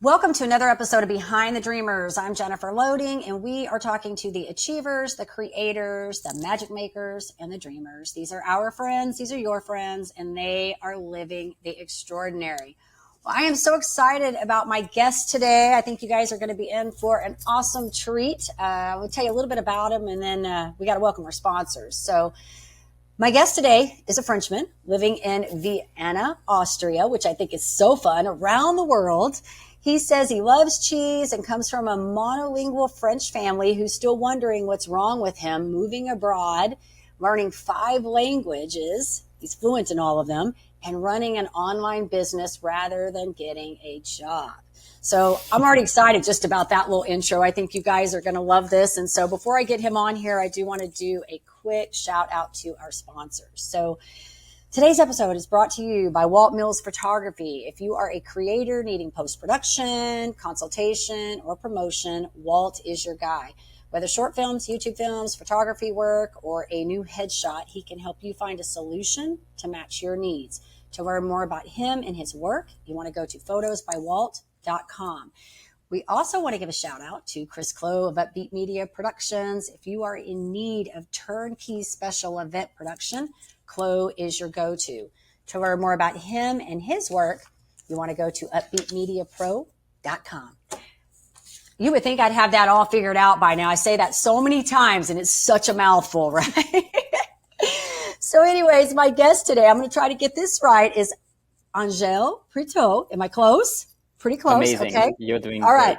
Welcome to another episode of Behind the Dreamers. I'm Jennifer Loading, and we are talking to the achievers, the creators, the magic makers, and the dreamers. These are our friends. These are your friends, and they are living the extraordinary. Well, I am so excited about my guest today. I think you guys are going to be in for an awesome treat. We'll tell you a little bit about him, and then we got to welcome our sponsors. So my guest today is a Frenchman living in Vienna, Austria, which I think is so fun, around the world. He says he loves cheese and comes from a monolingual French family who's still wondering what's wrong with him, moving abroad, learning 5 languages. He's fluent in all of them, and running an online business rather than getting a job. So I'm already excited just about that little intro. I think you guys are going to love this. And so before I get him on here, I do want to do a quick shout out to our sponsors. So today's episode is brought to you by Walt Mills Photography. If you are a creator needing post-production, consultation, or promotion, Walt is your guy. Whether short films, YouTube films, photography work, or a new headshot, he can help you find a solution to match your needs. To learn more about him and his work, you want to go to photosbywalt.com. We also want to give a shout out to Chris Clow of Upbeat Media Productions. If you are in need of turnkey special event production, Clow is your go-to. To learn more about him and his work, you want to go to upbeatmediapro.com. You would think I'd have that all figured out by now. I say that so many times and it's such a mouthful, right? So anyways, my guest today, I'm going to try to get this right, is Angel Pretot. Am I close? Pretty close. Amazing. Okay. You're doing all great. Right.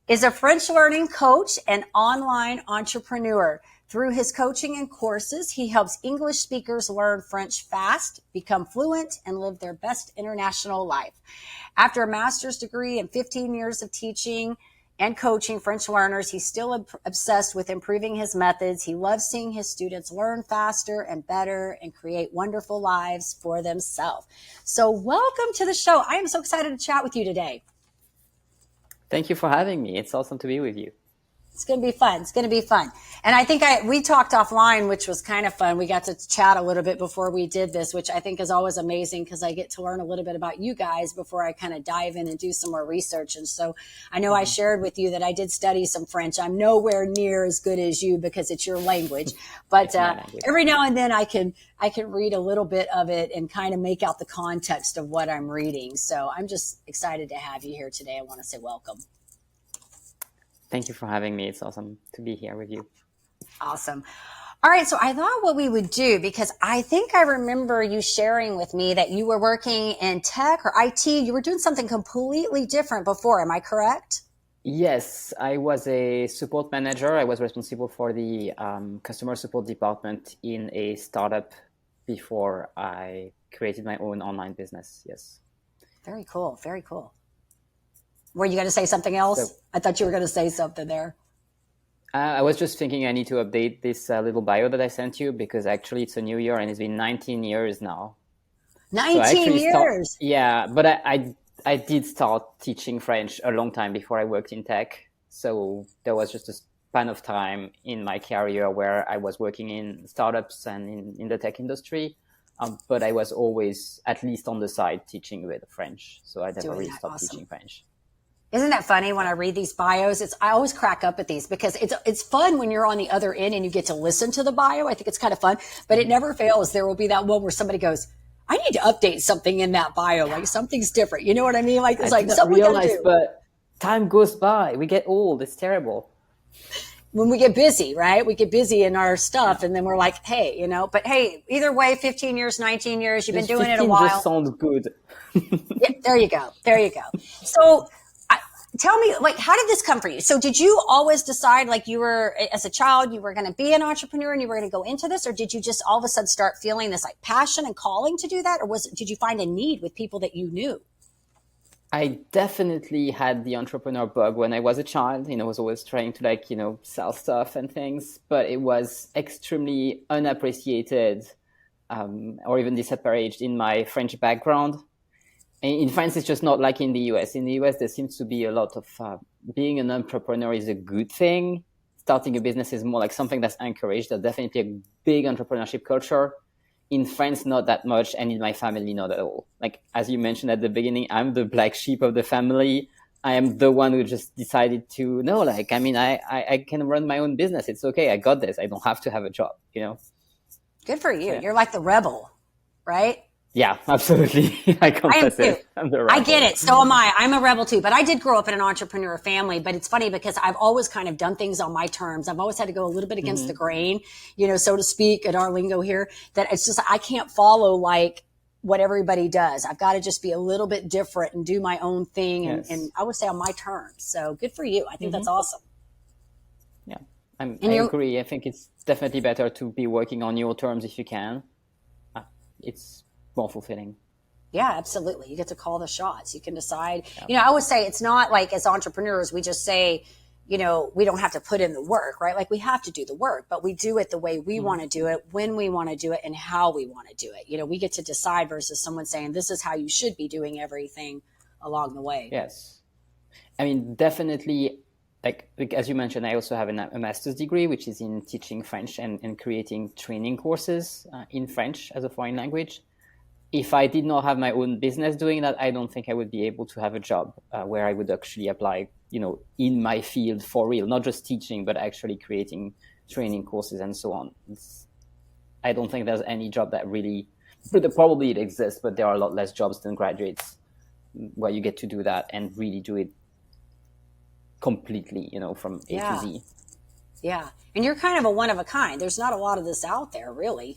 Is a French learning coach and online entrepreneur. Through his coaching and courses, he helps English speakers learn French fast, become fluent, and live their best international life. After a master's degree and 15 years of teaching and coaching French learners, he's still obsessed with improving his methods. He loves seeing his students learn faster and better and create wonderful lives for themselves. So welcome to the show. I am so excited to chat with you today. Thank you for having me. It's awesome to be with you. It's going to be fun. It's going to be fun. And I think we talked offline, which was kind of fun. We got to chat a little bit before we did this, which I think is always amazing because I get to learn a little bit about you guys before I kind of dive in and do some more research. And so I know I shared with you that I did study some French. I'm nowhere near as good as you because it's your language, but every now and then I can read a little bit of it and kind of make out the context of what I'm reading. So I'm just excited to have you here today. I want to say welcome. Thank you for having me. It's awesome to be here with you. Awesome. All right. So I thought what we would do, because I think I remember you sharing with me that you were working in tech or IT. You were doing something completely different before. Am I correct? Yes, I was a support manager. I was responsible for the customer support department in a startup before I created my own online business. Yes. Very cool. Very cool. Were you going to say something else? I thought you were going to say something there. I was just thinking I need to update this little bio that I sent you because actually it's a new year and it's been 19 years now. 19 years? But I did start teaching French a long time before I worked in tech. So there was just a span of time in my career where I was working in startups and in the tech industry. But I was always at least on the side teaching with French. So I never really stopped teaching French. Isn't that funny when I read these bios? I always crack up at these because it's fun when you're on the other end and you get to listen to the bio. I think it's kind of fun, but it never fails. There will be that one where somebody goes, I need to update something in that bio. Like something's different. You know what I mean? Like it's like something we realize, but time goes by. We get old. It's terrible. When we get busy, right? We get busy in our stuff and then we're like, hey, but hey, either way, 15 years, 19 years, you've been doing it a while. Just sounds good. Yeah, there you go. There you go. So tell me, like, how did this come for you? So did you always decide, like, you were, as a child, you were going to be an entrepreneur and you were going to go into this? Or did you just all of a sudden start feeling this, like, passion and calling to do that? Or did you find a need with people that you knew? I definitely had the entrepreneur bug when I was a child. I was always trying to, sell stuff and things. But it was extremely unappreciated or even disparaged in my French background. In France, it's just not like in the US. In the US, there seems to be a lot of being an entrepreneur is a good thing. Starting a business is more like something that's encouraged. There's definitely a big entrepreneurship culture. In France, not that much. And in my family, not at all. Like, as you mentioned at the beginning, I'm the black sheep of the family. I am the one who just decided to no, like, I mean, I can run my own business. It's okay. I got this. I don't have to have a job, you know? Good for you. So, yeah. You're like the rebel, right? Yeah, absolutely. I I am confess too. it. I'm the I get rebel. it. So am I. I'm a rebel too. But I did grow up in an entrepreneur family. But it's funny because I've always kind of done things on my terms. I've always had to go a little bit against the grain, so to speak, in our lingo here. That it's just I can't follow like what everybody does. I've got to just be a little bit different and do my own thing. And, Yes. and I would say on my terms. So good for you. I think that's awesome. Yeah, And I you, agree. I think it's definitely better to be working on your terms if you can. It's more fulfilling. yeah, absolutely. You get to call the shots. You can decide. I always say it's not like as entrepreneurs, we just say, we don't have to put in the work, right? Like we have to do the work, but we do it the way we want to do it, when we want to do it, and how we want to do it. We get to decide versus someone saying, this is how you should be doing everything along the way. Yes. I mean, definitely, like as you mentioned, I also have a master's degree, which is in teaching French and creating training courses in French as a foreign language. If I did not have my own business doing that, I don't think I would be able to have a job where I would actually apply, in my field for real, not just teaching, but actually creating training courses and so on. I don't think there's any job that really, probably it exists, but there are a lot less jobs than graduates where you get to do that and really do it completely, from A to Z. Yeah. And you're kind of a one of a kind. There's not a lot of this out there, really.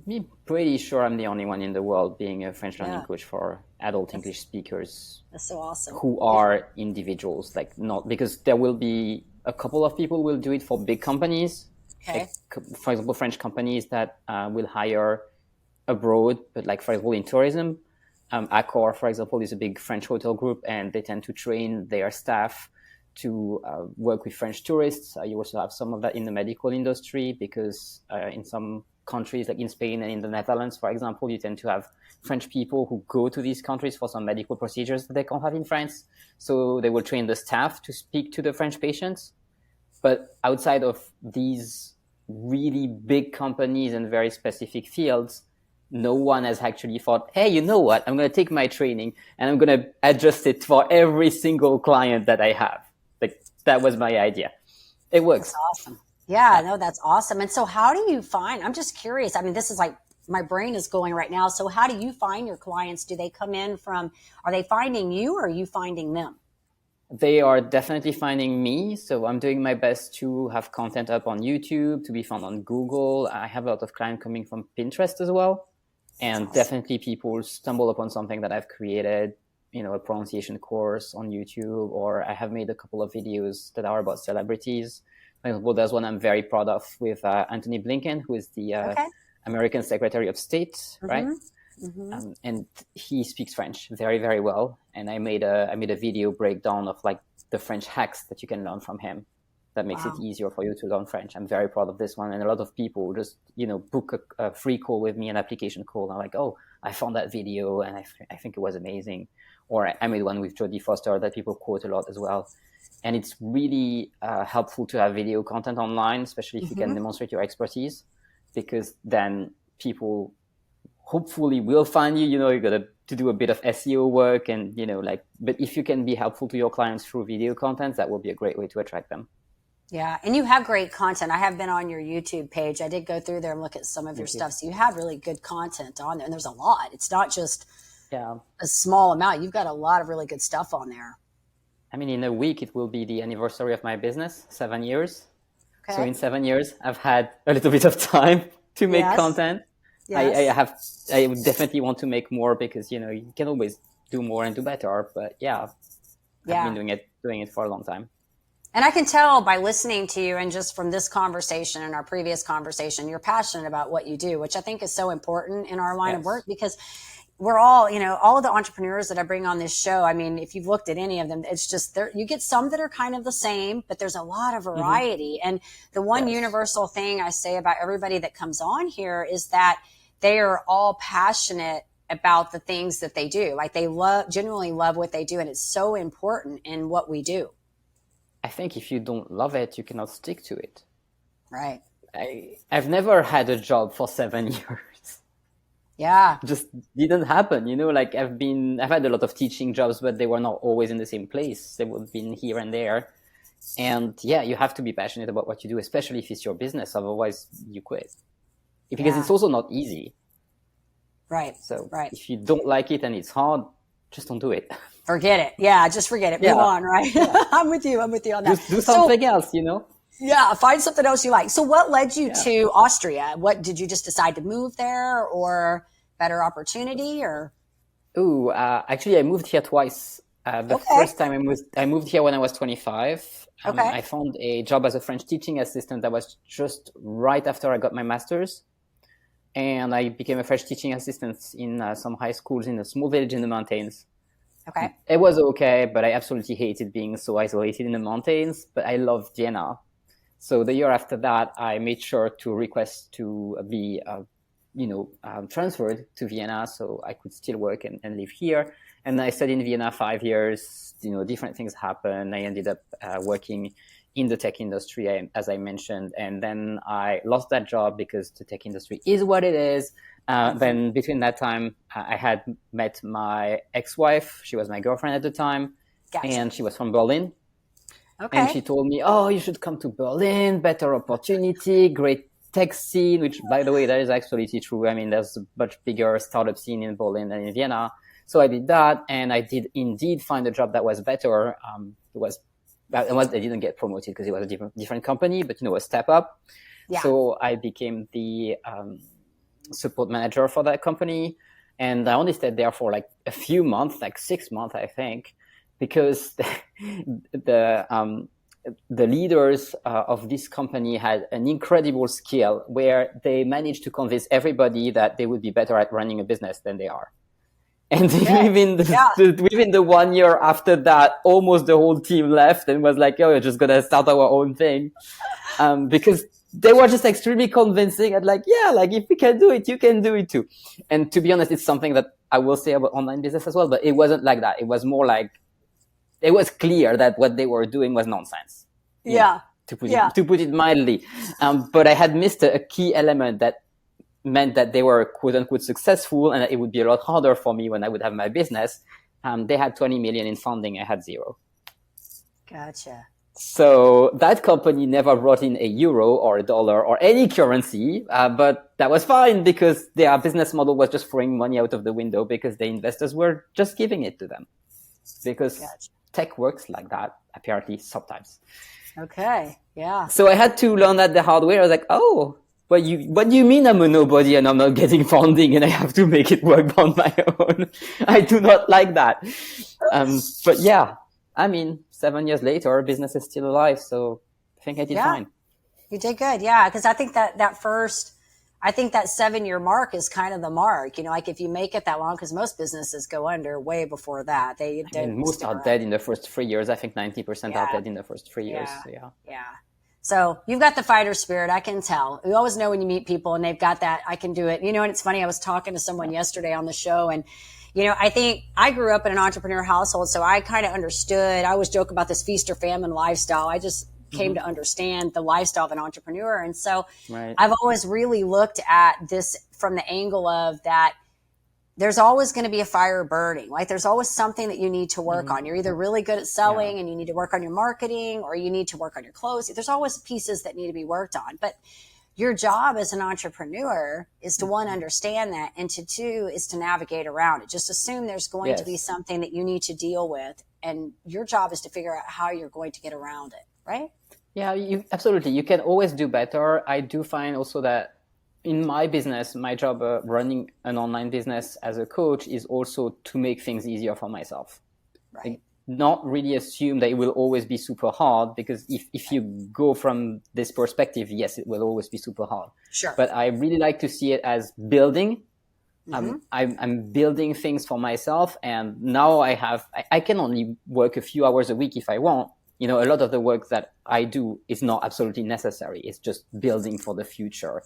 I'm pretty sure I'm the only one in the world being a French learning coach for adult English speakers. That's so awesome. Who are individuals, like not because there will be a couple of people will do it for big companies. Okay. Like, for example, French companies that will hire abroad, but like for example in tourism, Accor, for example, is a big French hotel group, and they tend to train their staff to work with French tourists. You also have some of that in the medical industry because in some countries like in Spain and in the Netherlands, for example, you tend to have French people who go to these countries for some medical procedures that they can't have in France. So they will train the staff to speak to the French patients. But outside of these really big companies and very specific fields, no one has actually thought, hey, you know what? I'm going to take my training and I'm going to adjust it for every single client that I have. Like that was my idea. It works. That's awesome. Yeah, no, that's awesome. And so how do you find, I'm just curious. I mean, this is like, my brain is going right now. So how do you find your clients? Do they come in are they finding you or are you finding them? They are definitely finding me. So I'm doing my best to have content up on YouTube, to be found on Google. I have a lot of clients coming from Pinterest as well. And awesome. Definitely people stumble upon something that I've created, a pronunciation course on YouTube, or I have made a couple of videos that are about celebrities. For example, there's one I'm very proud of with Antony Blinken, who is the American Secretary of State, right? Mm-hmm. And he speaks French very, very well. And I made a video breakdown of like the French hacks that you can learn from him. That makes it easier for you to learn French. I'm very proud of this one. And a lot of people just, book a free call with me, an application call. And I'm like, oh, I found that video and I think it was amazing. Or I made one with Jodie Foster that people quote a lot as well. And it's really helpful to have video content online, especially if you can demonstrate your expertise, because then people hopefully will find you. You got to do a bit of SEO work and, but if you can be helpful to your clients through video content, that will be a great way to attract them. Yeah. And you have great content. I have been on your YouTube page. I did go through there and look at some of your stuff. So you have really good content on there, and there's a lot. It's not just a small amount. You've got a lot of really good stuff on there. I mean, in a week, it will be the anniversary of my business, 7 years. Okay. So in 7 years, I've had a little bit of time to make content. Yes. I definitely want to make more because, you can always do more and do better. But I've been doing it for a long time. And I can tell by listening to you and just from this conversation and our previous conversation, you're passionate about what you do, which I think is so important in our line of work because we're all, all of the entrepreneurs that I bring on this show. I mean, if you've looked at any of them, it's just you get some that are kind of the same, but there's a lot of variety. And the one universal thing I say about everybody that comes on here is that they are all passionate about the things that they do. Like they genuinely love what they do. And it's so important in what we do. I think if you don't love it, you cannot stick to it. Right. I've never had a job for 7 years. Yeah. just didn't happen. Like I've had a lot of teaching jobs, but they were not always in the same place. They would have been here and there. And yeah, you have to be passionate about what you do, especially if it's your business. Otherwise you quit, because it's also not easy. Right. So right. if you don't like it and it's hard, just don't do it. Forget it. Yeah. Just forget it. Move on. Right. Yeah. I'm with you on that. Just do something else, Yeah. Find something else you like. So what led you to Austria? What did you just decide to move there, or better opportunity, or? Actually I moved here twice. The first time I moved here when I was 25. I found a job as a French teaching assistant. That was just right after I got my master's. And I became a French teaching assistant in some high schools in a small village in the mountains. Okay. It was okay, but I absolutely hated being so isolated in the mountains. But I loved Vienna. So the year after that, I made sure to request to be, transferred to Vienna so I could still work and live here. And I studied in Vienna 5 years. Different things happened. I ended up working in the tech industry, as I mentioned. And then I lost that job because the tech industry is what it is. Then between that time, I had met my ex-wife. She was my girlfriend at the time. Gotcha. And she was from Berlin. Okay. And she told me, you should come to Berlin, better opportunity, great tech scene, which, by the way, that is absolutely true. I mean, there's a much bigger startup scene in Berlin than in Vienna. So I did that, and I did indeed find a job that was better. I didn't get promoted because it was a different company, but a step up. Yeah. So I became the support manager for that company, and I only stayed there for like a few months, like 6 months, I think, because the leaders of this company had an incredible skill where they managed to convince everybody that they would be better at running a business than they are. And within the 1 year after that, almost the whole team left and was like, we're just going to start our own thing. Because they were just extremely convincing and if we can do it, you can do it too. And to be honest, it's something that I will say about online business as well, but it wasn't like that. It was more like, it was clear that what they were doing was nonsense. To put it mildly. But I had missed a key element that meant that they were quote unquote successful, and it would be a lot harder for me when I would have my business. They had 20 million in funding. I had 0. Gotcha. So that company never brought in a euro or a dollar or any currency, but that was fine because their business model was just throwing money out of the window because the investors were just giving it to them. Because tech works like that, apparently, sometimes. Okay, yeah. So I had to learn that the hard way. I was like, what do you mean I'm a nobody and I'm not getting funding and I have to make it work on my own? I do not like that. But yeah, I mean, 7 years later, business is still alive. So I think I did fine. You did good. Yeah. Cause I think that 7-year mark is kind of the mark, like if you make it that long, cause most businesses go under way before that. Most are dead in the first 3 years. I think 90% are dead in the first 3 years. So, yeah. So you've got the fighter spirit. I can tell. You always know when you meet people and they've got that, I can do it. And it's funny. I was talking to someone yesterday on the show, and, I think I grew up in an entrepreneur household. So I kind of understood. I always joke about this feast or famine lifestyle. I just came to understand the lifestyle of an entrepreneur. And so I've always really looked at this from the angle of that there's always going to be a fire burning. Like there's always something that you need to work on. You're either really good at selling and you need to work on your marketing, or you need to work on your closing. There's always pieces that need to be worked on. But your job as an entrepreneur is to, one, understand that, and to, two, is to navigate around it. Just assume there's going to be something that you need to deal with, and your job is to figure out how you're going to get around it, right? Yeah, absolutely. You can always do better. I do find also that in my business, my job running an online business as a coach is also to make things easier for myself. Right. Not really assume that it will always be super hard, because if you go from this perspective, yes, it will always be super hard. Sure. But I really like to see it as building. I'm building things for myself, and now I can only work a few hours a week if I want. A lot of the work that I do is not absolutely necessary. It's just building for the future,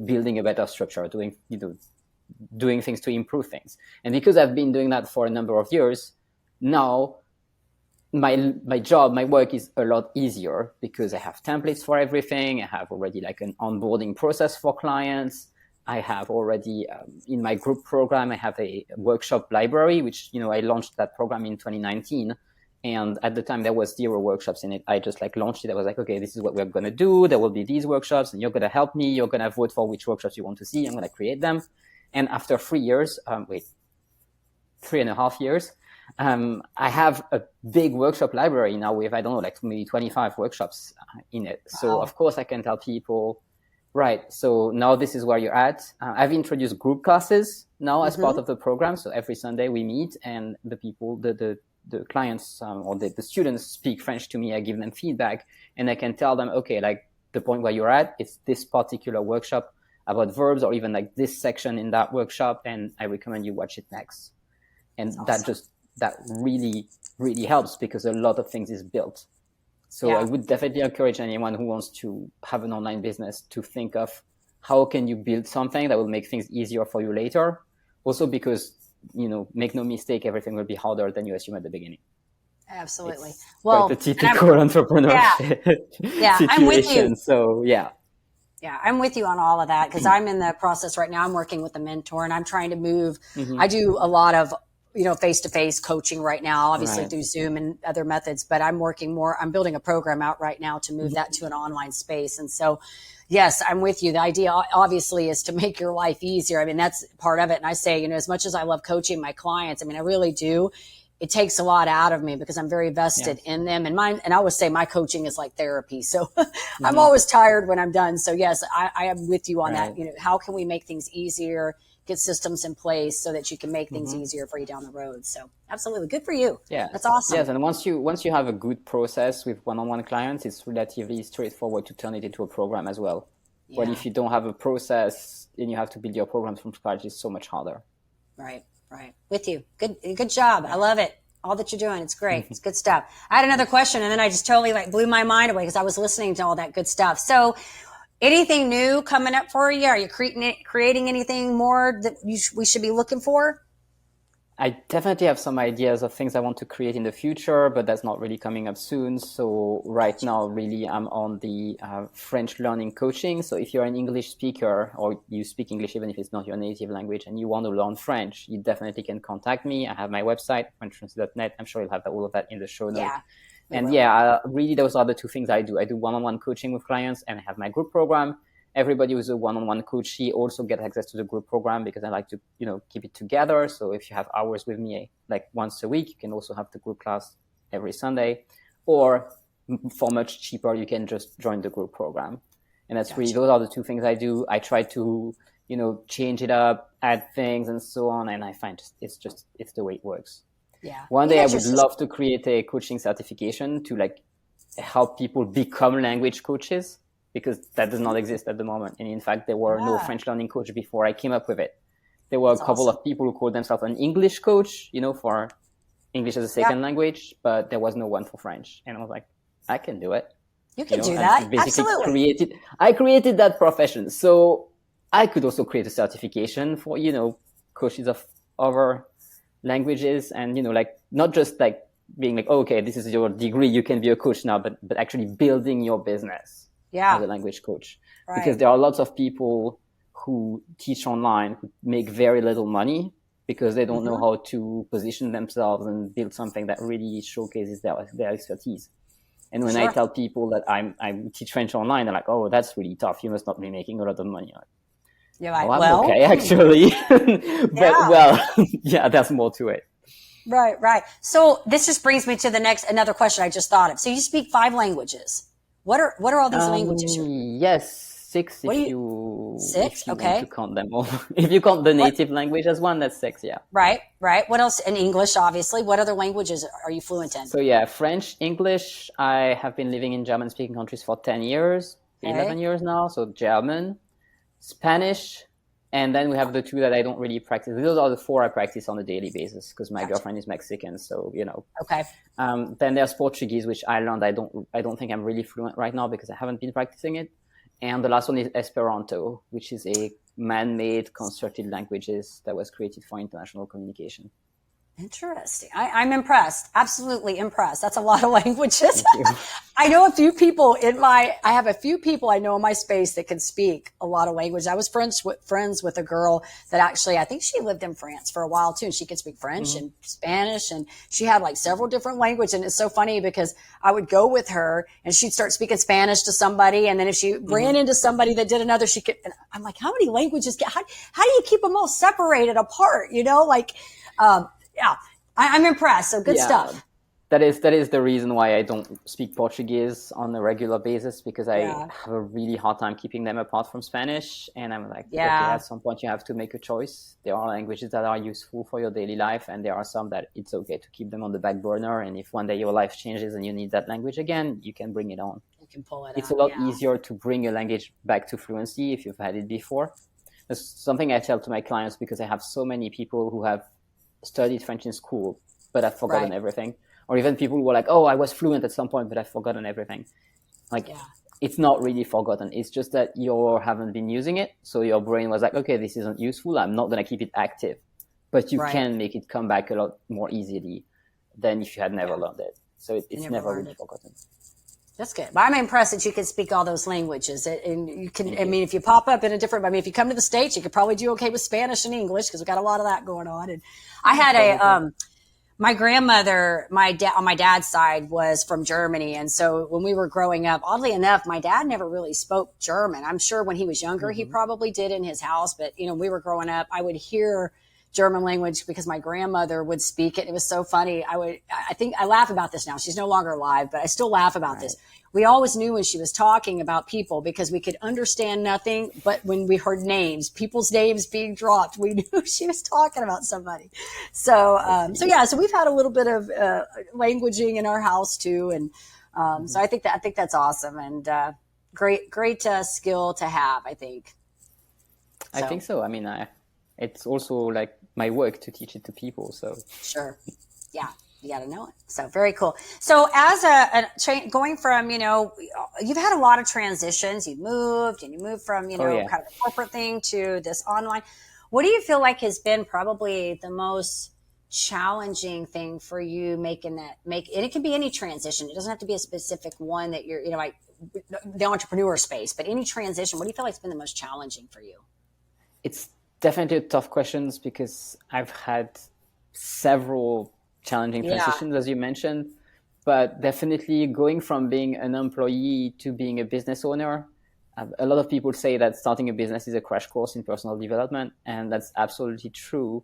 building a better structure, doing things to improve things. And because I've been doing that for a number of years, now my job, my work is a lot easier because I have templates for everything. I have already like an onboarding process for clients. I have already in my group program, I have a workshop library, which, I launched that program in 2019. And at the time there was 0 workshops in it. I just launched it. I was like, okay, this is what we're going to do. There will be these workshops and you're going to help me. You're going to vote for which workshops you want to see. I'm going to create them. And after 3.5 years, I have a big workshop library now with, I don't know, maybe 25 workshops in it. Wow. So of course I can tell people, right, so now this is where you're at. I've introduced group classes now as part of the program. So every Sunday we meet and the people, the clients or the students speak French to me. I give them feedback and I can tell them, okay, the point where you're at, it's this particular workshop about verbs or even this section in that workshop. And I recommend you watch it next. And awesome. that really, really helps because a lot of things is built. So I would definitely encourage anyone who wants to have an online business to think of how can you build something that will make things easier for you later. Also because, make no mistake, everything will be harder than you assume at the beginning. Absolutely. It's the typical entrepreneurship situation. I'm with you. So Yeah, I'm with you on all of that because I'm in the process right now. I'm working with a mentor and I'm trying to move. I do a lot of, face-to-face coaching right now, obviously through Zoom and other methods, but I'm building a program out right now to move that to an online space. And so, yes, I'm with you. The idea obviously is to make your life easier. I mean, that's part of it. And I say, as much as I love coaching my clients, I really do. It takes a lot out of me because I'm very vested in them and I always say my coaching is like therapy. So I'm always tired when I'm done. So yes, I am with you on that. How can we make things easier, get systems in place so that you can make things easier for you down the road. So absolutely. Good for you. Yeah. That's awesome. Yes. And once you have a good process with one-on-one clients, it's relatively straightforward to turn it into a program as well. Yeah. But if you don't have a process and you have to build your programs from scratch, it's so much harder. Right. With you. Good job. I love it. All that you're doing. It's great. It's good stuff. I had another question and then I just totally blew my mind away because I was listening to all that good stuff. So anything new coming up for you? Are you creating anything more that we should be looking for? I definitely have some ideas of things I want to create in the future, but that's not really coming up soon. So right now, really, I'm on the French learning coaching. So if you're an English speaker or you speak English, even if it's not your native language and you want to learn French, you definitely can contact me. I have my website, frenchtranslate.net. I'm sure you'll have all of that in the show notes. Yeah. And really, those are the two things I do. I do one-on-one coaching with clients and I have my group program. Everybody who's a one-on-one coachee also get access to the group program because I like to, keep it together. So if you have hours with me, once a week, you can also have the group class every Sunday, or for much cheaper, you can just join the group program. And that's really, those are the two things I do. I try to, change it up, add things and so on. And I find it's the way it works. Yeah. One day I would love to create a coaching certification to help people become language coaches, because that does not exist at the moment. And in fact, there were no French learning coach before I came up with it. There were a couple of people who called themselves an English coach, for English as a second language, but there was no one for French. And I was like, I can do it. You can do that. Absolutely. I created that profession. So I could also create a certification for, coaches of other languages and, not just being okay, this is your degree, you can be a coach now, but actually building your business. As a language coach, because there are lots of people who teach online who make very little money because they don't know how to position themselves and build something that really showcases their expertise. And when I tell people that I teach French online, they're like, "Oh, that's really tough. You must not be making a lot of money." You're like, I'm okay, actually. But there's more to it. Right. So this just brings me to another question I just thought of. So you speak 5 languages. What are all these languages? Yes, 6 if you okay. want to count them all. If you count the native language as one, that's 6, yeah. Right. What else? And English, obviously. What other languages are you fluent in? So French, English. I have been living in German-speaking countries for 10 years, 11 years now. So German, Spanish, and then we have the 2 that I don't really practice. Those are the 4 I practice on a daily basis because my girlfriend is Mexican, so Okay. Then there's Portuguese, which I learned. I don't think I'm really fluent right now because I haven't been practicing it. And the last one is Esperanto, which is a man-made constructed languages that was created for international communication. Interesting. I'm impressed. Absolutely impressed. That's a lot of languages. Thank you. I know a few people I have a few people I know in my space that can speak a lot of language. I was friends with a girl that actually, I think she lived in France for a while too. And she could speak French Mm-hmm. and Spanish, and she had like several different languages. And it's so funny because I would go with her and she'd start speaking Spanish to somebody. And then if she ran into somebody that did another, she could, and I'm like, how many languages how do you keep them all separated apart? Yeah, I'm impressed. So good Yeah, stuff. that is the reason why I don't speak Portuguese on a regular basis, because I Yeah. have a really hard time keeping them apart from Spanish. And I'm like, okay, Yeah. at some point you have to make a choice. There are languages that are useful for your daily life, and there are some that it's okay to keep them on the back burner. And if one day your life changes and you need that language again, you can bring it on. You can pull it It's out. a lot Yeah. easier to bring a language back to fluency if you've had it before. That's something I tell to my clients, because I have so many people who have studied French in school but I've forgotten Right. everything. Or even people who are like, oh, I was fluent at some point, but I've forgotten everything. Like, Yeah. it's not really forgotten. It's just that you haven't been using it. So your brain was like, okay, this isn't useful. I'm not going to keep it active. But you Right. can make it come back a lot more easily than if you had never learned it. So it's never really forgotten. That's good. But I'm impressed that you can speak all those languages. And you can, I mean, if you pop up in if you come to the States, you could probably do okay with Spanish and English because we've got a lot of that going on. And I had my grandmother, on my dad's side was from Germany. And so when we were growing up, oddly enough, my dad never really spoke German. I'm sure when he was younger, he probably did in his house. But, we were growing up, I would hear German language because my grandmother would speak it. It was so funny. I think I laugh about this now. She's no longer alive, but I still laugh about this. We always knew when she was talking about people because we could understand nothing. But when we heard names, people's names being dropped, we knew she was talking about somebody. So we've had a little bit of languaging in our house too. And so I think that's awesome and great skill to have, I think. I think so. I mean, it's also like my work to teach it to people. So sure. Yeah. You got to know it. So very cool. So as going from, you've had a lot of transitions. You moved from, kind of a corporate thing to this online. What do you feel like has been probably the most challenging thing for you and it can be any transition. It doesn't have to be a specific one that you're, like the entrepreneur space, but any transition. What do you feel like has been the most challenging for you? It's definitely tough questions because I've had several challenging transitions, as you mentioned, but definitely going from being an employee to being a business owner. A lot of people say that starting a business is a crash course in personal development, and that's absolutely true.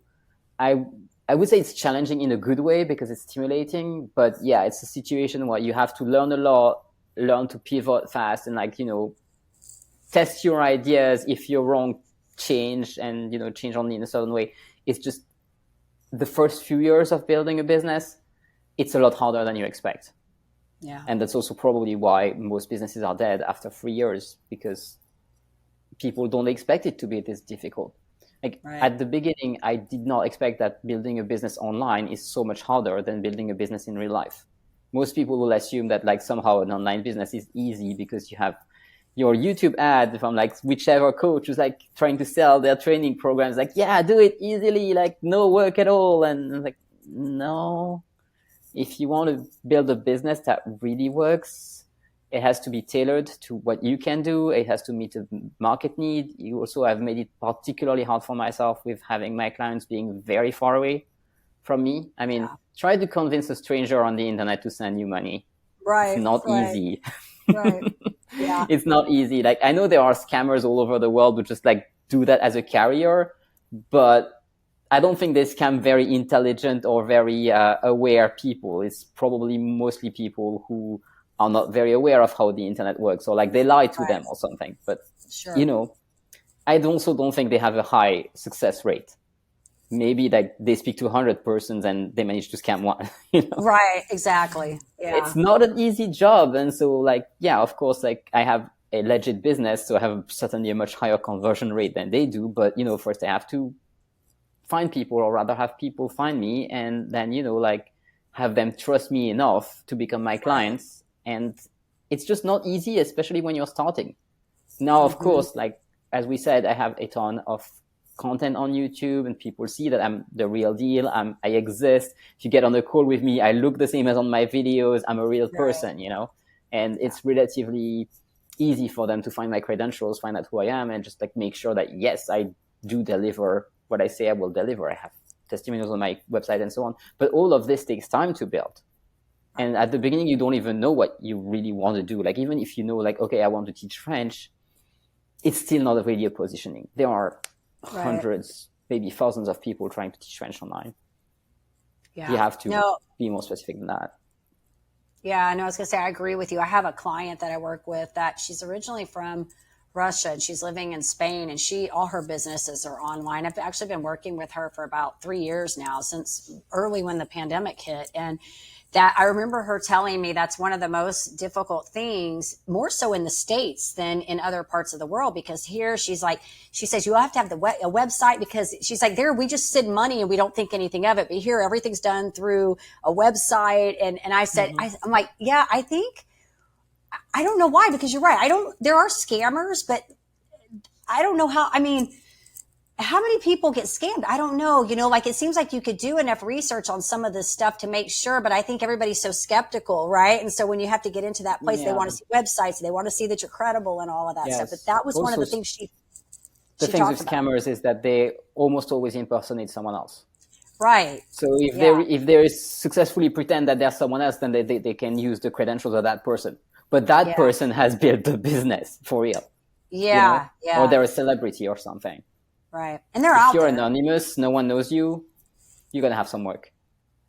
I would say it's challenging in a good way because it's stimulating, but yeah, it's a situation where you have to learn a lot, learn to pivot fast, and test your ideas. If you're wrong, change, and change only in a certain way. It's just the first few years of building a business, it's a lot harder than you expect. Yeah. And that's also probably why most businesses are dead after 3 years, because people don't expect it to be this difficult. At the beginning, I did not expect that building a business online is so much harder than building a business in real life. Most people will assume that somehow an online business is easy because you have your YouTube ad from whichever coach who's trying to sell their training programs, yeah, do it easily, no work at all. And no, if you want to build a business that really works, it has to be tailored to what you can do. It has to meet a market need. You also have made it particularly hard for myself with having my clients being very far away from me. I mean, try to convince a stranger on the internet to send you money. Right. It's not easy. Right. Yeah. It's not easy. I know there are scammers all over the world who just do that as a carrier, but I don't think they scam very intelligent or very aware people. It's probably mostly people who are not very aware of how the internet works, or they lie to them or something. But I also don't think they have a high success rate. Maybe they speak to 100 persons and they manage to scam one. Right, exactly. Yeah. It's not an easy job. And so of course, I have a legit business, so I have certainly a much higher conversion rate than they do. But, first I have to find people, or rather have people find me, and then, have them trust me enough to become my clients. And it's just not easy, especially when you're starting. Now, of course, as we said, I have a ton of content on YouTube and people see that I'm the real deal. I exist. If you get on a call with me, I look the same as on my videos. I'm a real person, and it's relatively easy for them to find my credentials, find out who I am, and just like make sure that, yes, I do deliver what I say I will deliver. I have testimonials on my website and so on. But all of this takes time to build. And at the beginning, you don't even know what you really want to do. Like, even if you know, like, okay, I want to teach French, it's still not really a positioning. There are hundreds, maybe thousands of people trying to teach French online. Yeah. You have to be more specific than that. Yeah, I was going to say, I agree with you. I have a client that I work with that she's originally from Russia and she's living in Spain, and all her businesses are online. I've actually been working with her for about 3 years now, since early when the pandemic hit. And that I remember her telling me that's one of the most difficult things, more so in the States than in other parts of the world, because here she says you have to have a website, because she's like, there we just send money and we don't think anything of it, but here everything's done through a website. And I said, I'm like, yeah, I don't know why, because you're right. There are scammers, but I don't know how many people get scammed? I don't know. Like, it seems like you could do enough research on some of this stuff to make sure, but I think everybody's so skeptical, right? And so when you have to get into that place, they want to see websites, they want to see that you're credible and all of that stuff. But that was also one of the things the things with scammers is that they almost always impersonate someone else. Right. So if they successfully pretend that they're someone else, then they can use the credentials of that person. But that person has built the business for real. Yeah. Or they're a celebrity or something. Right. And they're out there. If you're anonymous, no one knows you, you're going to have some work.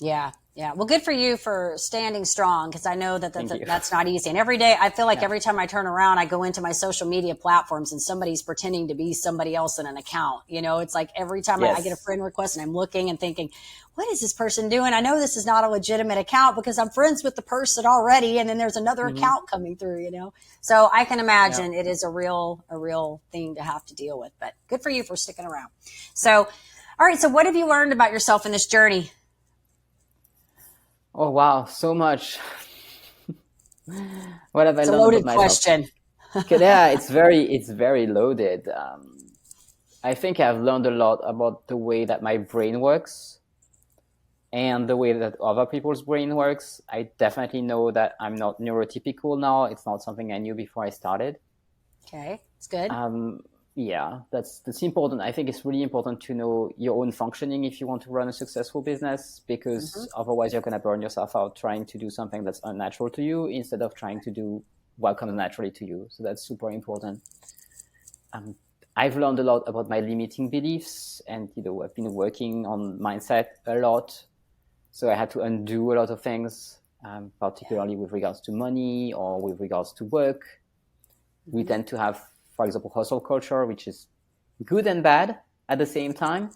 Yeah. Yeah. Well, good for you for standing strong, because I know that's not easy. And every day, I feel like every time I turn around, I go into my social media platforms and somebody's pretending to be somebody else in an account. It's like every time I get a friend request and I'm looking and thinking, what is this person doing? I know this is not a legitimate account because I'm friends with the person already. And then there's another account coming through, So I can imagine it is a real thing to have to deal with, but good for you for sticking around. So, all right. So what have you learned about yourself in this journey? Oh, wow. So much. What have I learned about myself? It's a loaded question. Yeah, it's very loaded. I think I've learned a lot about the way that my brain works and the way that other people's brain works. I definitely know that I'm not neurotypical now. It's not something I knew before I started. Okay, it's good. Yeah, that's important. I think it's really important to know your own functioning if you want to run a successful business, because otherwise you're going to burn yourself out trying to do something that's unnatural to you instead of trying to do what comes naturally to you. So that's super important. I've learned a lot about my limiting beliefs, and I've been working on mindset a lot. So I had to undo a lot of things, particularly with regards to money or with regards to work. We tend to have, for example, hustle culture, which is good and bad at the same time.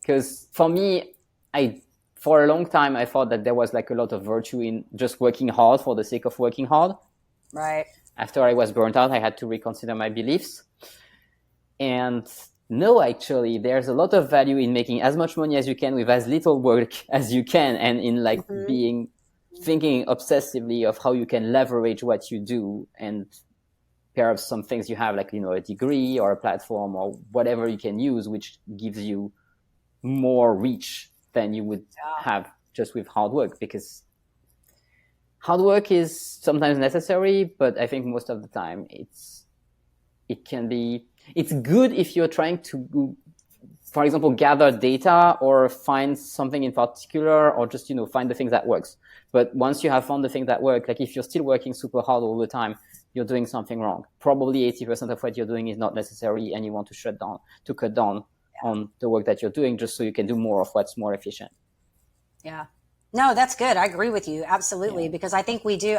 Because for me, for a long time, I thought that there was like a lot of virtue in just working hard for the sake of working hard. Right. After I was burnt out, I had to reconsider my beliefs. And no, actually, there's a lot of value in making as much money as you can with as little work as you can, and in like thinking obsessively of how you can leverage what you do, and perhaps some things you have, like, a degree or a platform or whatever you can use, which gives you more reach than you would have just with hard work, because hard work is sometimes necessary, but I think most of the time it's good if you're trying to, for example, gather data or find something in particular, or just, find the things that works. But once you have found the thing that work, like if you're still working super hard all the time, you're doing something wrong. Probably 80% of what you're doing is not necessary, and you want to cut down on the work that you're doing just so you can do more of what's more efficient. Yeah. No, that's good. I agree with you. Absolutely. Because I think we do.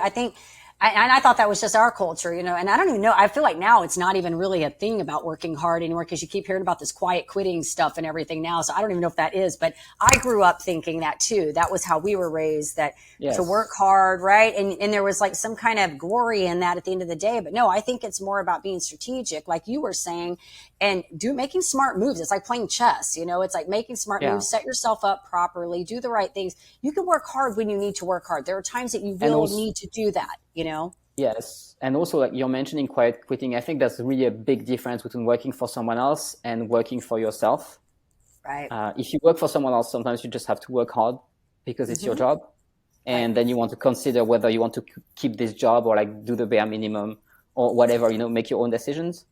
And I thought that was just our culture, and I don't even know. I feel like now it's not even really a thing about working hard anymore, because you keep hearing about this quiet quitting stuff and everything now. So I don't even know if that is, but I grew up thinking that too. That was how we were raised, that to work hard, right? And there was like some kind of glory in that at the end of the day. But no, I think it's more about being strategic, like you were saying, and making smart moves. It's like playing chess, it's like making smart moves, set yourself up properly, do the right things. You can work hard when you need to work hard. There are times that you will need to do that, Yes. And also, like you're mentioning quiet quitting, I think that's really a big difference between working for someone else and working for yourself. Right. If you work for someone else, sometimes you just have to work hard because it's your job. Right. And then you want to consider whether you want to keep this job or like do the bare minimum or whatever, make your own decisions.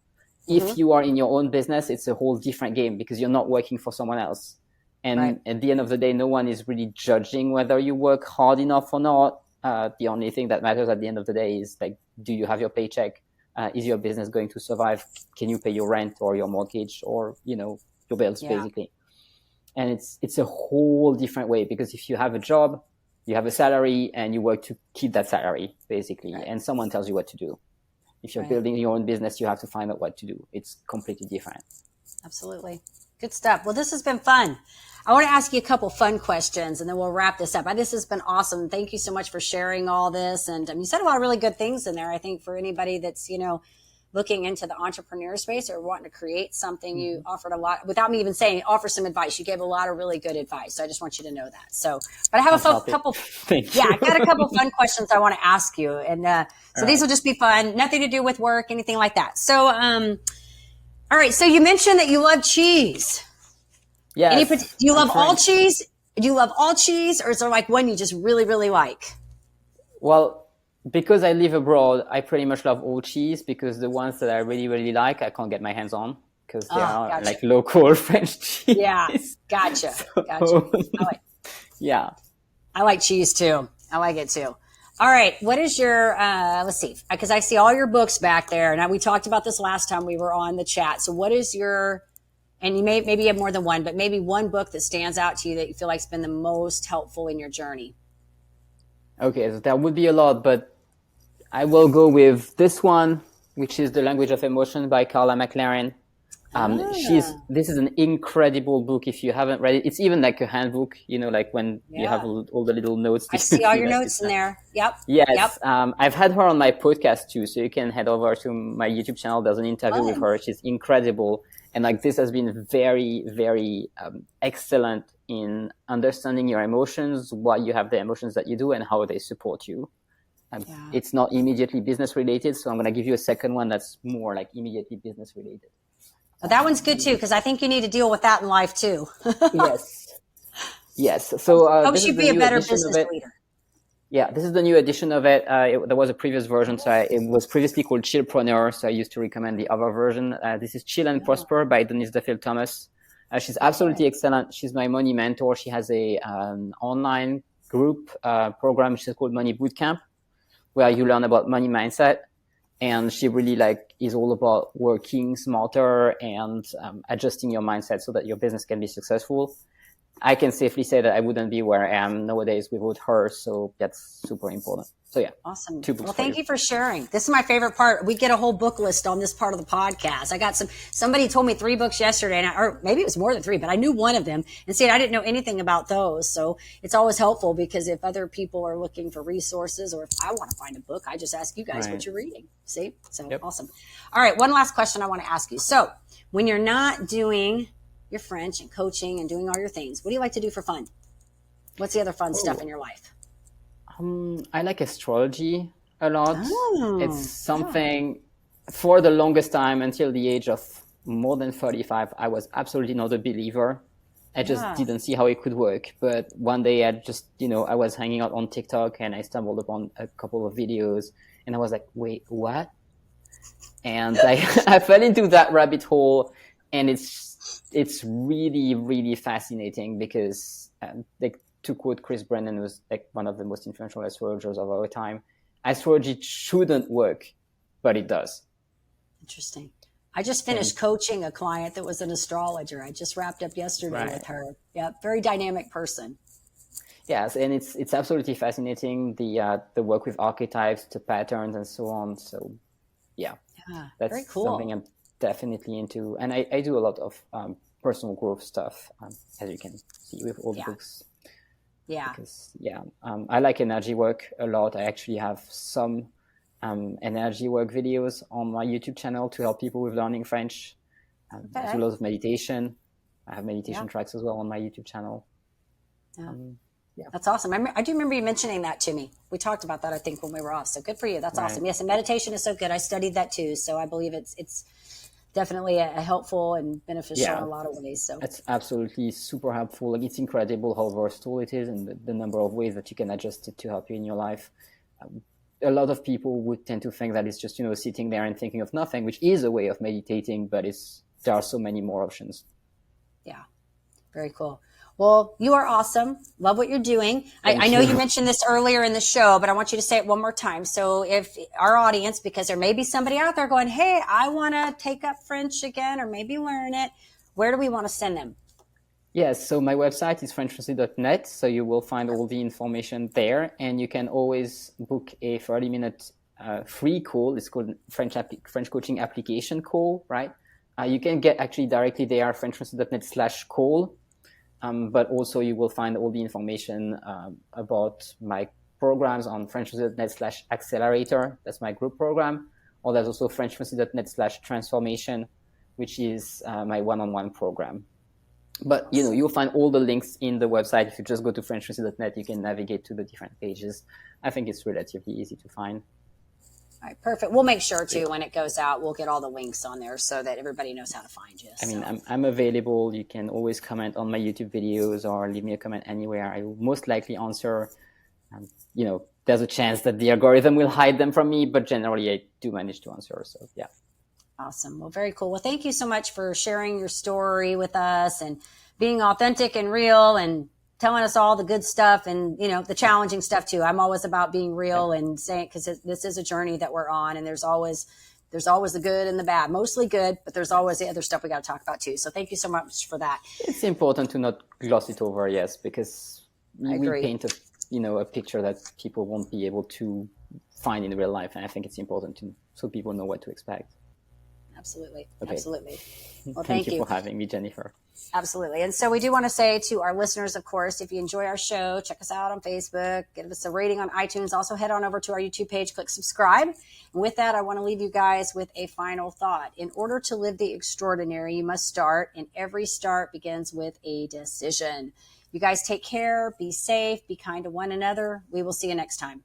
If you are in your own business, it's a whole different game because you're not working for someone else. And at the end of the day, no one is really judging whether you work hard enough or not. The only thing that matters at the end of the day is like, do you have your paycheck? Is your business going to survive? Can you pay your rent or your mortgage or, your bills basically? And it's a whole different way because if you have a job, you have a salary and you work to keep that salary basically. And someone tells you what to do. If you're building your own business, you have to find out what to do. It's completely different. Absolutely. Good stuff. Well, this has been fun. I want to ask you a couple fun questions and then we'll wrap this up. This has been awesome. Thank you so much for sharing all this. And you said a lot of really good things in there. I think for anybody that's, looking into the entrepreneur space or wanting to create something, you offered a lot without me even saying, offer some advice. You gave a lot of really good advice. So I just want you to know that. So, but I have couple, I got a couple fun questions I want to ask you. And, so these will just be fun, nothing to do with work, anything like that. So, all right. So you mentioned that you love cheese. Yeah. Do you love all cheese? Do you love all cheese or is there like one you just really, really like? Well, because I live abroad, I pretty much love all cheese because the ones that I really, really like, I can't get my hands on because they are like local French cheese. Yeah, gotcha. Yeah. I like cheese too. I like it too. All right. What is your, let's see, because I see all your books back there. Now we talked about this last time we were on the chat. So what is your, and you maybe you have more than one, but maybe one book that stands out to you that you feel like's been the most helpful in your journey? Okay, so that would be a lot, but I will go with this one, which is The Language of Emotion by Carla McLaren. This is an incredible book. If you haven't read it, it's even like a handbook, like when you have all the little notes. I see all your notes in there. Yep. Yes. Yep. I've had her on my podcast too. So you can head over to my YouTube channel. There's an interview with her. She's incredible. And like this has been very, very excellent in understanding your emotions, why you have the emotions that you do and how they support you. It's not immediately business related. So I'm going to give you a second one that's more like immediately business related. Well, that one's good too, because I think you need to deal with that in life too. Yes. So helps you be a better business leader. Yeah, this is the new edition of it. There was a previous version, so it was previously called Chillpreneur. So I used to recommend the other version. This is Chill and Prosper by Denise Duffield Thomas. She's absolutely excellent. She's my money mentor. She has a online group program which is called Money Bootcamp, where you learn about money mindset. And she really is all about working smarter and adjusting your mindset so that your business can be successful. I can safely say that I wouldn't be where I am nowadays without her. So that's super important. So yeah. Awesome. Well, thank you for sharing. This is my favorite part. We get a whole book list on this part of the podcast. I got somebody told me 3 books yesterday, or maybe it was more than 3, but I knew one of them and said I didn't know anything about those. So it's always helpful because if other people are looking for resources or if I want to find a book, I just ask you guys what you're reading. See? So awesome. All right. One last question I want to ask you. So when you're not doing your French and coaching and doing all your things, what do you like to do for fun? What's the other fun stuff in your life? I like astrology a lot. It's something for the longest time until the age of more than 35, I was absolutely not a believer. I just didn't see how it could work. But one day I just, I was hanging out on TikTok and I stumbled upon a couple of videos and I was like, wait, what? And I fell into that rabbit hole and it's really, really fascinating because to quote Chris Brennan, who's one of the most influential astrologers of our time, astrology shouldn't work, but it does. Interesting. I just finished coaching a client that was an astrologer. I just wrapped up yesterday with her. Yeah, very dynamic person. Yes, and it's absolutely fascinating, the work with archetypes, the patterns, and so on. So, that's very cool. Something I'm definitely into. And I do a lot of personal growth stuff, as you can see with all the books. Yeah. Because, I like energy work a lot. I actually have some energy work videos on my YouTube channel to help people with learning French. I do a lot of meditation. I have meditation tracks as well on my YouTube channel. Yeah. That's awesome. I do remember you mentioning that to me. We talked about that, I think, when we were off. So good for you. That's awesome. Yes, and meditation is so good. I studied that too. So I believe it's definitely a helpful and beneficial in Yeah, a lot of ways. So it's absolutely super helpful. Like, it's incredible how versatile it is, and the number of ways that you can adjust it to help you in your life. A lot of people would tend to think that it's just, sitting there and thinking of nothing, which is a way of meditating, but there are so many more options. yeah, very cool. Well, you are awesome. Love what you're doing. I know you mentioned this earlier in the show, but I want you to say it one more time. So if our audience, because there may be somebody out there going, hey, I want to take up French again, or maybe learn it, where do we want to send them? Yes, so my website is frenchfluency.net, so you will find all the information there, and you can always book a 30-minute free call. It's called French Coaching Application Call, right? You can get actually directly there, frenchfluency.net/call, but also you will find all the information about my programs on frenchfluency.net/accelerator. That's my group program. Or there's also frenchfluency.net/transformation, which is my one-on-one program. But you'll find all the links in the website. If you just go to frenchfluency.net, you can navigate to the different pages. I think it's relatively easy to find. All right, perfect. We'll make sure too when it goes out, we'll get all the links on there so that everybody knows how to find you. I mean, I'm available. You can always comment on my YouTube videos or leave me a comment anywhere. I will most likely answer. There's a chance that the algorithm will hide them from me, but generally I do manage to answer. So yeah. Awesome. Well, very cool. Well, thank you so much for sharing your story with us and being authentic and real and telling us all the good stuff and, the challenging stuff too. I'm always about being real and saying, because this is a journey that we're on, and there's always the good and the bad, mostly good, but there's always the other stuff we got to talk about too. So thank you so much for that. It's important to not gloss it over. Yes, because we paint a picture that people won't be able to find in real life. And I think it's important so people know what to expect. Absolutely. Okay. Absolutely. Well, thank you for having me, Jennifer. Absolutely. And so we do want to say to our listeners, of course, if you enjoy our show, check us out on Facebook, give us a rating on iTunes. Also head on over to our YouTube page, click subscribe. And with that, I want to leave you guys with a final thought. In order to live the extraordinary, you must start, and every start begins with a decision. You guys take care, be safe, be kind to one another. We will see you next time.